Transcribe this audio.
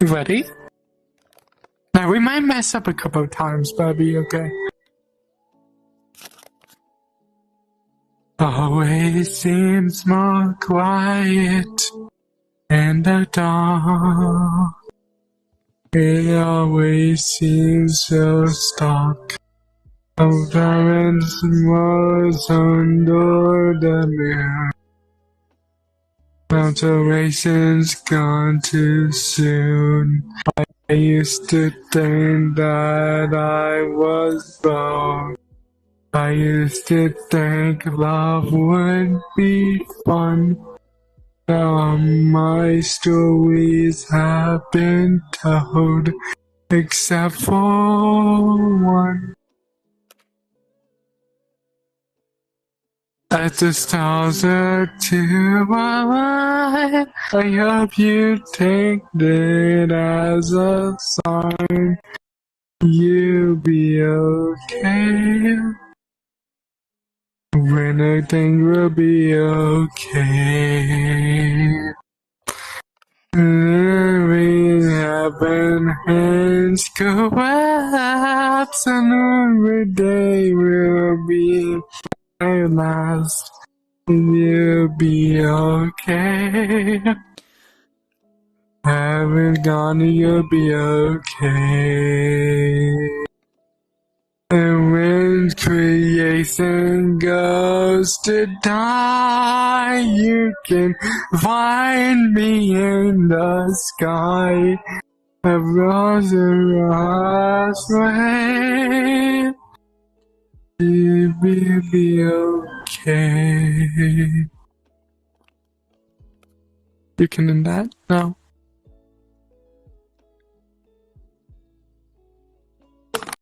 Ready? Now, we might mess up a couple of times, but it'll be okay. Always seems more quiet in the dark. It always seems so stark. Our parents was under the mirror. Alterations gone too soon. I used to think that I was wrong. I used to think love would be fun. Now my stories have been told, except for one. As the stars are too alive, I hope you take it as a sign you'll be okay. When I think we'll be okay. Living heaven hands collapse, and every day will be my last, and you'll be okay. Haven't gone, you'll be okay. And when creation goes to die, you can find me in the sky. Across the way, you'll be okay. You can end that now.